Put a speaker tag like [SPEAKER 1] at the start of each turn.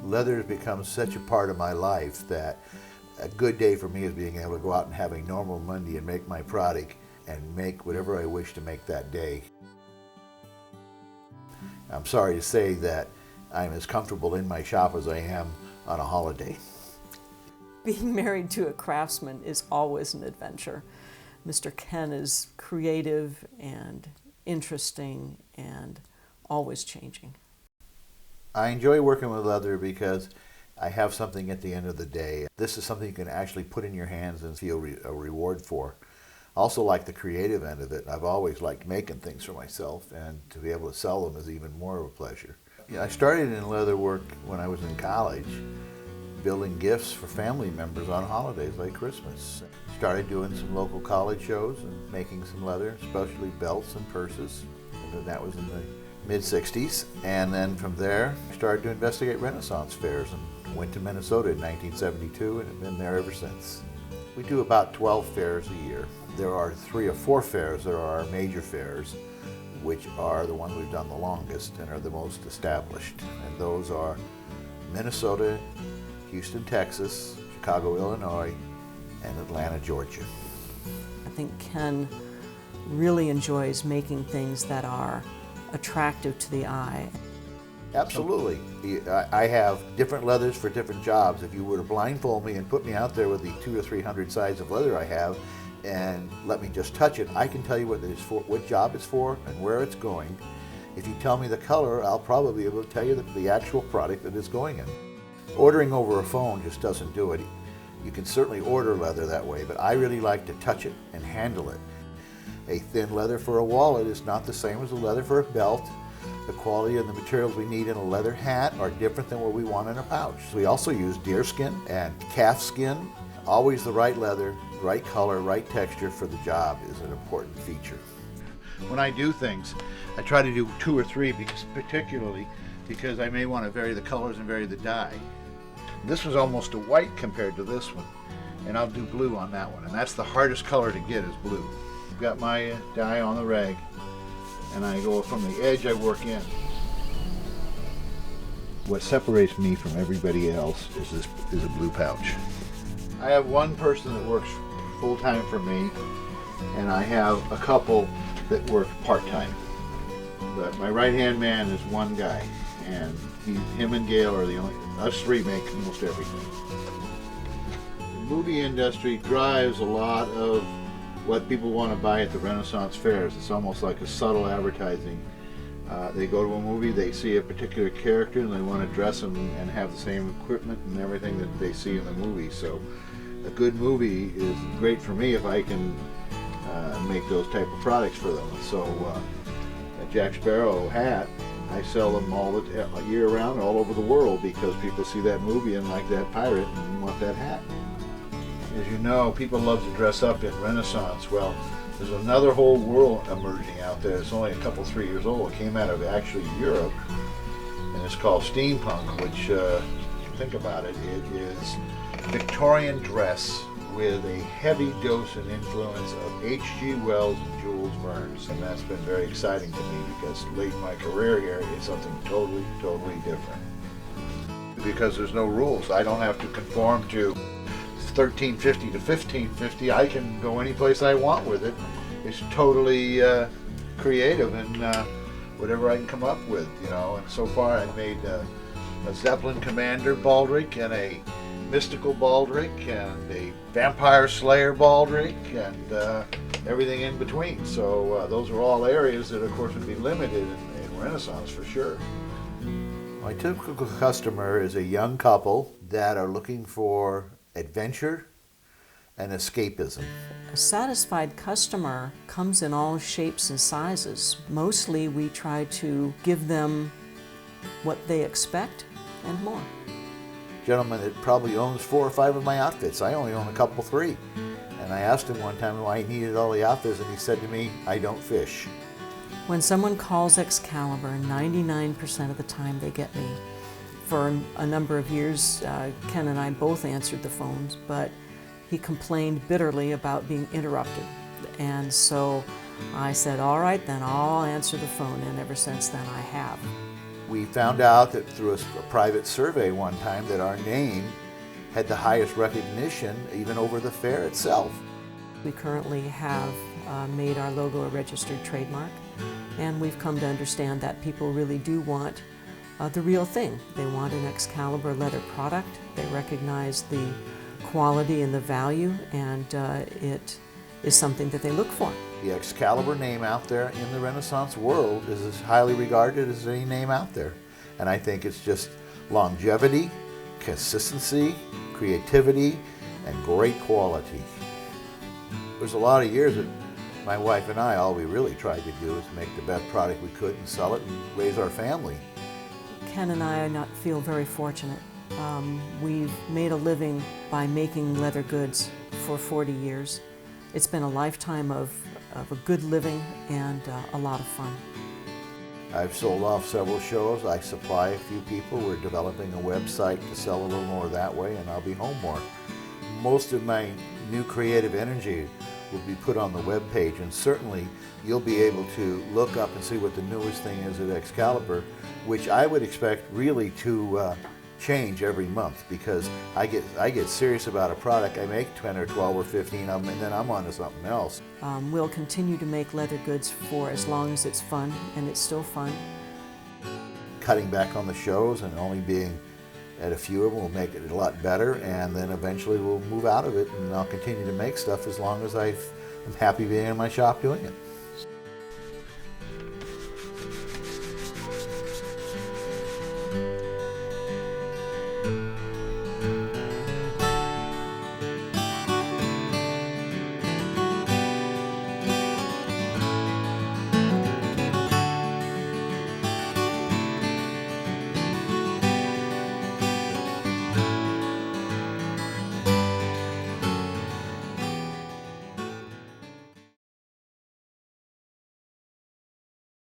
[SPEAKER 1] Leather has become such a part of my life that a good day for me is being able to go out and have a normal Monday and make my product and make whatever I wish to make that day. I'm sorry to say that I'm as comfortable in my shop as I am on a holiday.
[SPEAKER 2] Being married to a craftsman is always an adventure. Mr. Ken is creative and interesting and always changing.
[SPEAKER 1] I enjoy working with leather because I have something at the end of the day. This is something you can actually put in your hands and feel a reward for. I also like the creative end of it. I've always liked making things for myself, and to be able to sell them is even more of a pleasure. I started in leather work when I was in college, building gifts for family members on holidays like Christmas. Started doing some local college shows and making some leather, especially belts and purses. And that was in the mid-60s. And then from there, I started to investigate Renaissance fairs and went to Minnesota in 1972 and have been there ever since. We do about 12 fairs a year. There are 3 or 4 fairs that are our major fairs, which are the ones we've done the longest and are the most established. And those are Minnesota, Houston, Texas, Chicago, Illinois, and Atlanta, Georgia.
[SPEAKER 2] I think Ken really enjoys making things that are attractive to the eye.
[SPEAKER 1] Absolutely. I have different leathers for different jobs. If you were to blindfold me and put me out there with the 200 or 300 size of leather I have and let me just touch it, I can tell you what it is for, what job it's for, and where it's going. If you tell me the color, I'll probably be able to tell you the actual product that it's going in. Ordering over a phone just doesn't do it. You can certainly order leather that way, but I really like to touch it and handle it. A thin leather for a wallet is not the same as a leather for a belt. The quality and the materials we need in a leather hat are different than what we want in a pouch. So we also use deer skin and calf skin. Always the right leather, right color, right texture for the job is an important feature. When I do things, I try to do 2 or 3, particularly because I may want to vary the colors and vary the dye. This was almost a white compared to this one, and I'll do blue on that one, and that's the hardest color to get is blue. I've got my dye on the rag, and I go from the edge I work in. What separates me from everybody else is a blue pouch. I have one person that works full-time for me, and I have a couple that work part-time. But my right-hand man is one guy, and him and Gail are the only, us 3 make almost everything. The movie industry drives a lot of what people want to buy at the Renaissance fairs. It's almost like a subtle advertising. They go to a movie, they see a particular character, and they want to dress them and have the same equipment and everything that they see in the movie. So a good movie is great for me if I can make those type of products for them. So a Jack Sparrow hat, I sell them all the year round all over the world because people see that movie and like that pirate and want that hat. As you know, people love to dress up in Renaissance. Well, there's another whole world emerging out there. It's only a couple, 3 years old. It came out of actually Europe, and it's called steampunk, which, if you think about it, it is Victorian dress with a heavy dose and influence of H.G. Wells and Jules Verne. And that's been very exciting to me because late in my career here, it's something totally, totally different. Because there's no rules. I don't have to conform to 1350 to 1550. I can go any place I want with it. It's totally creative and whatever I can come up with, you know. And so far I've made a Zeppelin Commander baldric and a mystical baldric and a vampire slayer baldric and everything in between. So those are all areas that of course would be limited in Renaissance for sure. My typical customer is a young couple that are looking for adventure and escapism.
[SPEAKER 2] A satisfied customer comes in all shapes and sizes. Mostly we try to give them what they expect and more.
[SPEAKER 1] Gentleman that probably owns 4 or 5 of my outfits. I only own a couple, 3. And I asked him one time why he needed all the outfits, and he said to me, I don't fish.
[SPEAKER 2] When someone calls Excalibur, 99% of the time they get me. For a number of years, Ken and I both answered the phones, but he complained bitterly about being interrupted. And so I said, all right, then I'll answer the phone, and ever since then I have.
[SPEAKER 1] We found out that through a private survey one time that our name had the highest recognition even over the fair itself.
[SPEAKER 2] We currently have made our logo a registered trademark, and we've come to understand that people really do want the real thing. They want an Excalibur leather product. They recognize the quality and the value, and it is something that they look for.
[SPEAKER 1] The Excalibur name out there in the Renaissance world is as highly regarded as any name out there. And I think it's just longevity, consistency, creativity, and great quality. There's a lot of years that my wife and I, all we really tried to do is make the best product we could and sell it and raise our family.
[SPEAKER 2] Ken and I not feel very fortunate. We've made a living by making leather goods for 40 years. It's been a lifetime of a good living and a lot of fun.
[SPEAKER 1] I've sold off several shows. I supply a few people. We're developing a website to sell a little more that way, and I'll be home more. Most of my new creative energy will be put on the web page, and certainly you'll be able to look up and see what the newest thing is at Excalibur, which I would expect really to change every month, because I get serious about a product. I make 10 or 12 or 15 of them, and then I'm on to something else.
[SPEAKER 2] We'll continue to make leather goods for as long as it's fun, and it's still fun.
[SPEAKER 1] Cutting back on the shows and only being at a few of them will make it a lot better, and then eventually we'll move out of it, and I'll continue to make stuff as long as I'm happy being in my shop doing it.